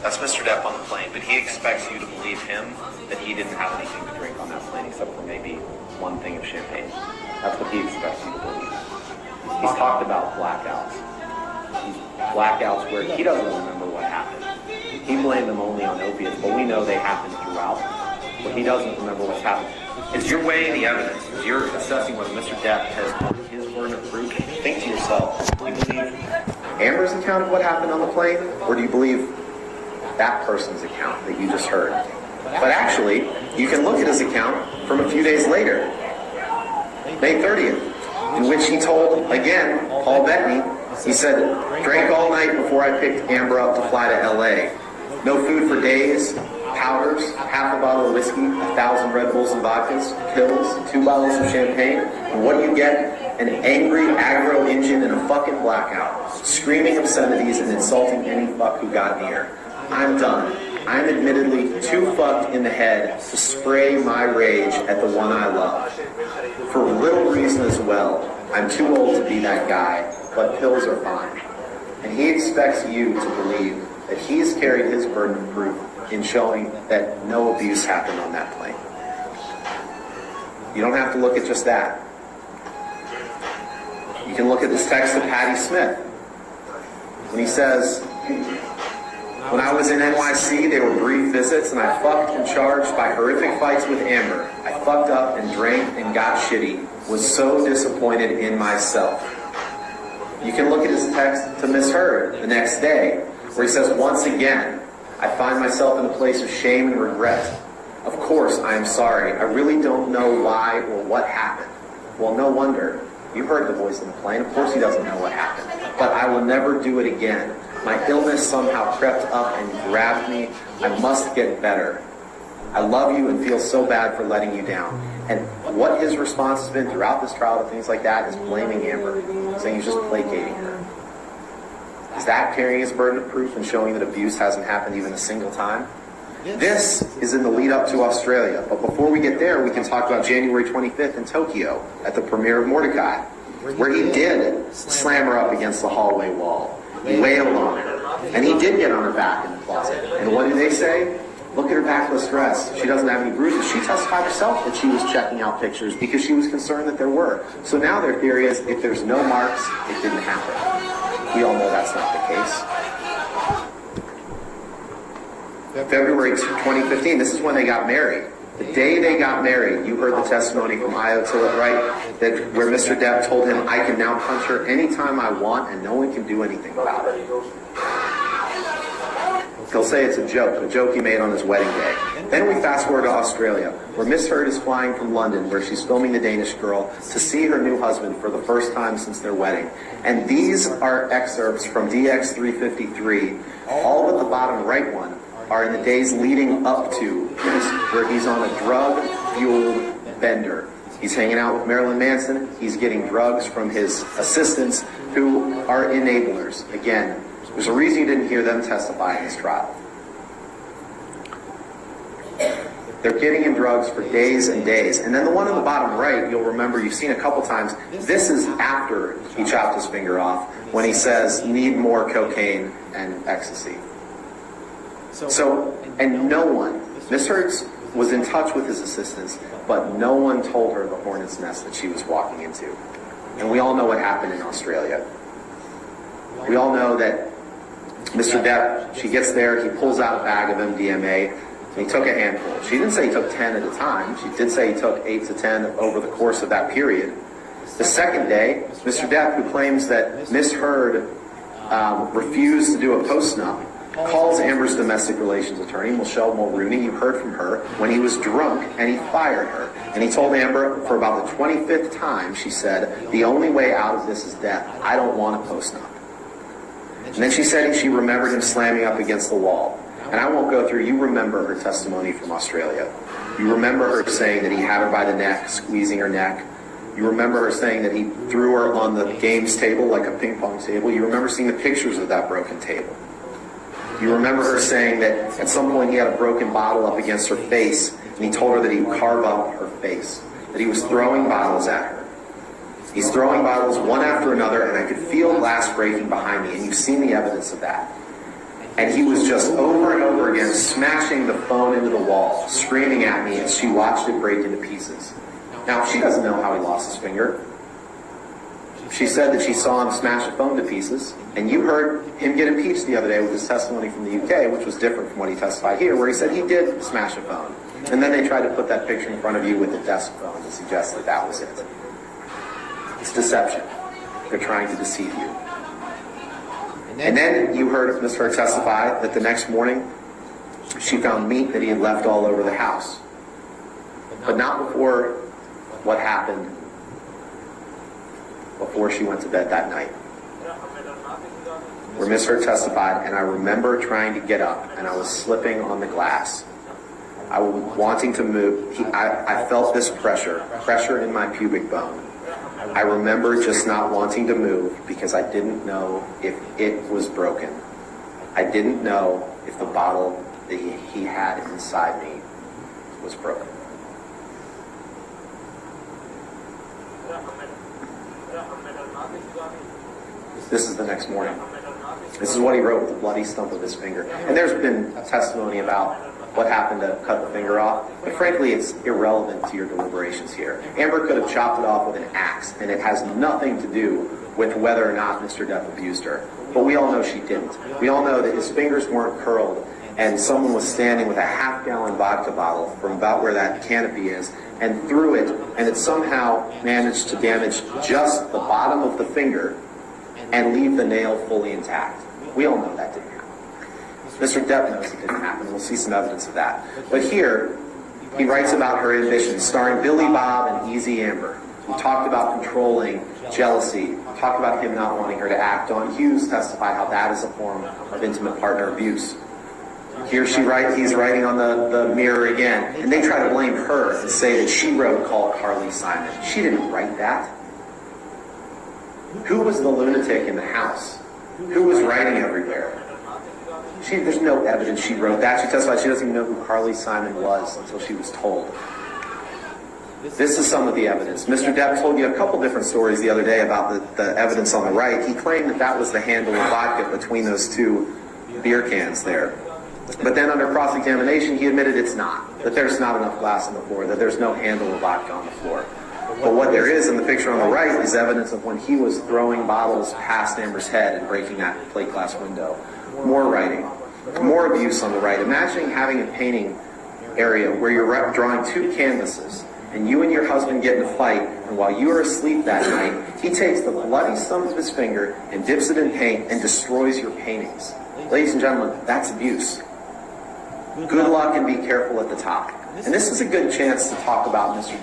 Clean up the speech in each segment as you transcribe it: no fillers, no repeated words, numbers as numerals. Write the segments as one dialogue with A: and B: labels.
A: That's Mr. Depp on the plane, but he expects you to believe him that he didn't have anything to drink on that plane except for maybe one thing of champagne. That's what he expects you to believe. He's talked about blackouts. Blackouts where he doesn't remember what happened. He blamed them only on opiates, but we know they happen throughout. But he doesn't remember what's happened. As you're weighing the evidence, as you're assessing whether Mr. Depp has his burden of proof, think to yourself, do you believe Amber's account of what happened on the plane, or do you believe that person's account that you just heard? But actually, you can look at his account from a few days later, May 30th, in which he told, again, Paul Bettany, he said, drank all night before I picked Amber up to fly to LA. No food for days, powders, half a bottle of whiskey, 1,000 Red Bulls and vodkas, pills, 2 bottles of champagne. And what do you get? An angry aggro engine in a fucking blackout, screaming obscenities and insulting any fuck who got near. I'm done. I'm admittedly too fucked in the head to spray my rage at the one I love. For little reason as well, I'm too old to be that guy, but pills are fine. And he expects you to believe that he's carried his burden of proof in showing that no abuse happened on that plane. You don't have to look at just that. You can look at this text of Patty Smith when he says, when I was in NYC, they were brief visits, and I fucked and charged by horrific fights with Amber. I fucked up and drank and got shitty. Was so disappointed in myself. You can look at his text to Miss Heard the next day, where he says, once again, I find myself in a place of shame and regret. Of course, I am sorry. I really don't know why or what happened. Well, no wonder. You heard the voice in the plane. Of course he doesn't know what happened. But I will never do it again. My illness somehow crept up and grabbed me. I must get better. I love you and feel so bad for letting you down. And what his response has been throughout this trial to things like that is blaming Amber, saying he's just placating her. Is that carrying his burden of proof and showing that abuse hasn't happened even a single time? This is in the lead up to Australia. But before we get there, we can talk about January 25th in Tokyo at the premiere of Mordecai, where he did slam her up against the hallway wall, wail on her, and he did get on her back in the closet. And what do they say? Look at her backless dress. She doesn't have any bruises. She testified herself that she was checking out pictures because she was concerned that there were. So now their theory is if there's no marks, it didn't happen. We all know that's not the case. February 2015, this is when they got married. The day they got married, you heard the testimony from Io Tillett, right? That where Mr. Depp told him, I can now punch her anytime I want and no one can do anything about it. He'll say it's a joke he made on his wedding day. Then we fast forward to Australia, where Miss Heard is flying from London, where she's filming The Danish Girl, to see her new husband for the first time since their wedding. And these are excerpts from DX353. All but the bottom right one are in the days leading up to where he's on a drug-fueled bender. He's hanging out with Marilyn Manson. He's getting drugs from his assistants who are enablers. Again, there's a reason you didn't hear them testify in this trial. They're getting him drugs for days and days. And then the one on the bottom right, you'll remember, you've seen a couple times, this is after he chopped his finger off, when he says, need more cocaine and ecstasy. So, and no one, Miss Heard was in touch with his assistants, but no one told her the hornet's nest that she was walking into. And we all know what happened in Australia. We all know that Mr. Depp, she gets there, he pulls out a bag of MDMA, and he took a handful. She didn't say he took 10 at a time. She did say he took 8 to 10 over the course of that period. The second day, Mr. Depp, who claims that Miss Heard refused to do a post-nup, calls Amber's domestic relations attorney, Michelle Mulrooney. You heard from her, when he was drunk, and he fired her. And he told Amber, for about the 25th time, she said, the only way out of this is death. I don't want a post-nup. And then she said she remembered him slamming up against the wall. And I won't go through, you remember her testimony from Australia. You remember her saying that he had her by the neck, squeezing her neck. You remember her saying that he threw her on the games table like a ping pong table. You remember seeing the pictures of that broken table. You remember her saying that at some point he had a broken bottle up against her face, and he told her that he would carve up her face, that he was throwing bottles at her. He's throwing bottles one after another, and I could feel glass breaking behind me, and you've seen the evidence of that. And he was just over and over again smashing the phone into the wall, screaming at me as she watched it break into pieces. Now, she doesn't know how he lost his finger. She said that she saw him smash a phone to pieces, and you heard him get impeached the other day with his testimony from the UK, which was different from what he testified here, where he said he did smash a phone. And then they tried to put that picture in front of you with the desk phone to suggest that that was it. It's deception. They're trying to deceive you. And then you heard Ms. Hurd testify that the next morning she found meat that he had left all over the house. But not before what happened before she went to bed that night. Where Ms. Hurd testified, and I remember trying to get up, and I was slipping on the glass. I was wanting to move. I felt this pressure in my pubic bone. I remember just not wanting to move because I didn't know if it was broken. I didn't know if the bottle that he had inside me was broken. This is the next morning. This is what he wrote with the bloody stump of his finger. And there's been testimony about what happened to cut the finger off. But frankly, it's irrelevant to your deliberations here. Amber could have chopped it off with an axe, and it has nothing to do with whether or not Mr. Depp abused her. But we all know she didn't. We all know that his fingers weren't curled, and someone was standing with a half-gallon vodka bottle from about where that canopy is, and threw it, and it somehow managed to damage just the bottom of the finger and leave the nail fully intact. We all know that didn't happen. Mr. Depp knows it didn't happen. We'll see some evidence of that. But here, he writes about her ambitions, starring Billy Bob and Easy Amber. He talked about controlling jealousy, talked about him not wanting her to act. Dawn Hughes testified how that is a form of intimate partner abuse. Here he's writing on the mirror again, and they try to blame her and say that she wrote "Call Carly Simon." She didn't write that. Who was the lunatic in the house? Who was writing everywhere? There's no evidence she wrote that. She testified she doesn't even know who Carly Simon was until she was told. This is some of the evidence. Mr. Depp told you a couple different stories the other day about the evidence on the right. He claimed that was the handle of vodka between those two beer cans there. But then under cross-examination, he admitted it's not. That there's not enough glass on the floor, that there's no handle of vodka on the floor. But what there is in the picture on the right is evidence of when he was throwing bottles past Amber's head and breaking that plate glass window. More writing. More abuse on the right. Imagine having a painting area where you're drawing two canvases and you and your husband get in a fight, and while you are asleep that night, he takes the bloody stump of his finger and dips it in paint and destroys your paintings. Ladies and gentlemen, that's abuse. Good luck and be careful at the top. And this is a good chance to talk about Mr.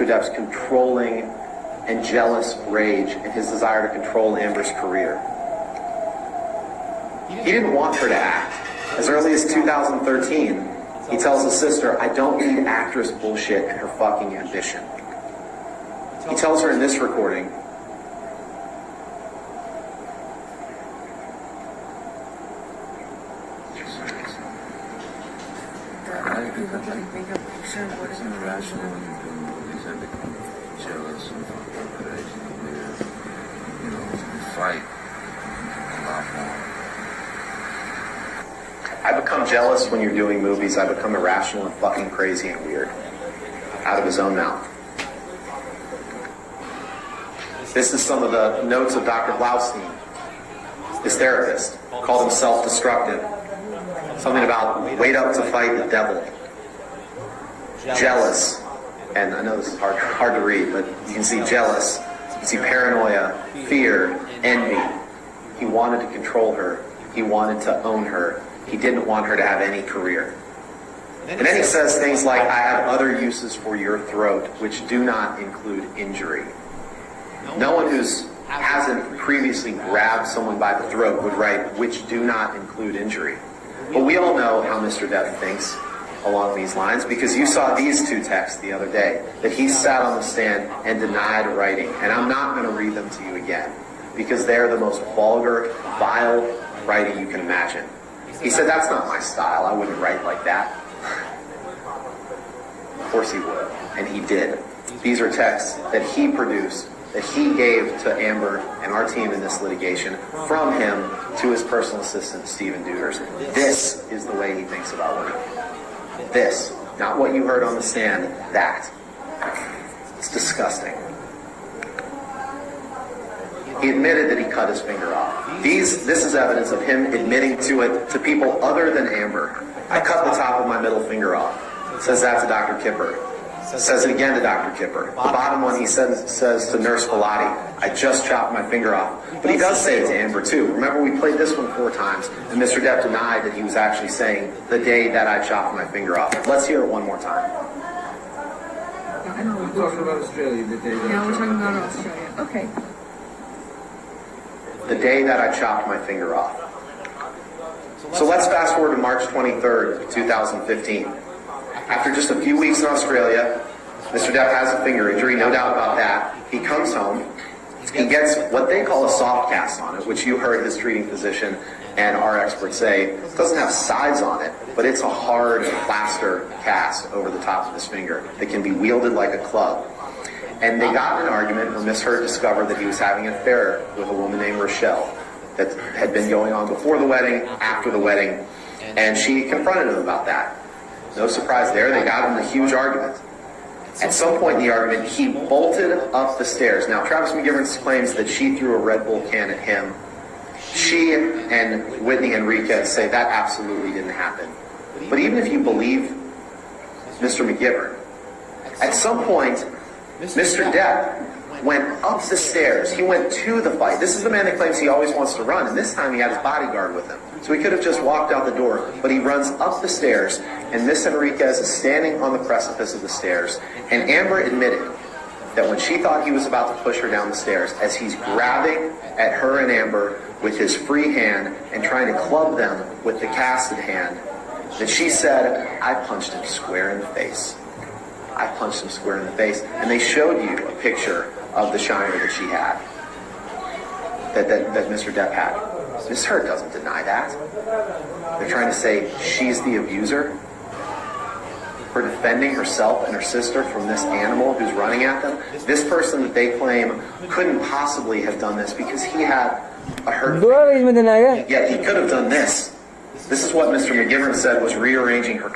A: Depp's controlling and jealous rage and his desire to control Amber's career. He didn't want her to act. As early as 2013, he tells his sister, "I don't need actress bullshit and her fucking ambition." He tells her in this recording, I become jealous when you're doing movies. I become irrational and fucking crazy and weird. Out of his own mouth. This is some of the notes of Dr. Blaustein, his therapist. Called him self-destructive. Something about wait up to fight the devil. Jealous. And I know this is hard to read, but you can see jealous. You can see paranoia, fear, envy. He wanted to control her. He wanted to own her. He didn't want her to have any career. And then he says things like, "I have other uses for your throat, which do not include injury." No one who hasn't previously grabbed someone by the throat would write, "which do not include injury." But we all know how Mr. Depp thinks along these lines, because you saw these two texts the other day that he sat on the stand and denied writing. And I'm not going to read them to you again, because they're the most vulgar, vile writing you can imagine. He said, "That's not my style. I wouldn't write like that." Of course he would. And he did. These are texts that he produced that he gave to Amber and our team in this litigation from him to his personal assistant, Stephen Duders. This is the way he thinks about women. This, not what you heard on the stand, that. It's disgusting. He admitted that he cut his finger off. This is evidence of him admitting to it to people other than Amber. I cut the top of my middle finger off. Says that to Dr. Kipper. Says it again to Dr. Kipper. The bottom one he says to Nurse Pilati, I just chopped my finger off. But he does say it to Amber too. Remember, we played this one 4 times, and Mr. Depp denied that he was actually saying the day that I chopped my finger off. Let's hear it one more time.
B: We're talking about Australia, the day that
C: Yeah, we're talking about Australia. Okay.
A: The day that I chopped my finger off. So let's fast forward to March 23rd, 2015. After just a few weeks in Australia, Mr. Depp has a finger injury, no doubt about that. He comes home. He gets what they call a soft cast on it, which you heard his treating physician and our experts say doesn't have sides on it, but it's a hard plaster cast over the top of his finger that can be wielded like a club. And they got in an argument where Miss Heard discovered that he was having an affair with a woman named Rochelle that had been going on before the wedding, after the wedding, and she confronted him about that. No surprise there, they got in a huge argument. At some point in the argument, he bolted up the stairs. Now, Travis McGivern claims that she threw a Red Bull can at him. She and Whitney Enriquez say that absolutely didn't happen. But even if you believe Mr. McGivern, at some point, Mr. Depp went up the stairs. He went to the fight. This is the man that claims he always wants to run, and this time he had his bodyguard with him. So he could have just walked out the door, but he runs up the stairs, and Miss Enriquez is standing on the precipice of the stairs, and Amber admitted that when she thought he was about to push her down the stairs, as he's grabbing at her and Amber with his free hand and trying to club them with the casted hand, that she said, I punched him square in the face. I punched him square in the face. And they showed you a picture of the shiner that she had, that Mr. Depp had. Miss Heard doesn't deny that. They're trying to say she's the abuser for defending herself and her sister from this animal who's running at them. This person that they claim couldn't possibly have done this because he had a hurt finger. Yet he could have done this. This is what Mr. McGivern said was rearranging her.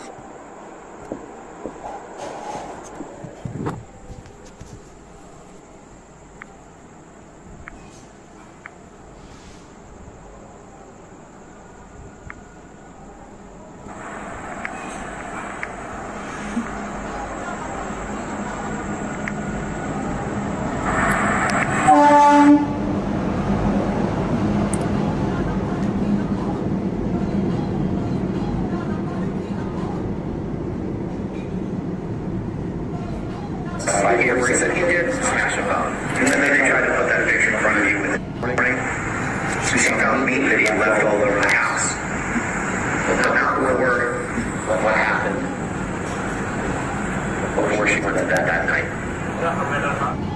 A: He said he did smash a phone. And then they tried to put that picture in front of you with morning. So she found meat that he left all over the house. But now we're worried what happened before she went to bed that night.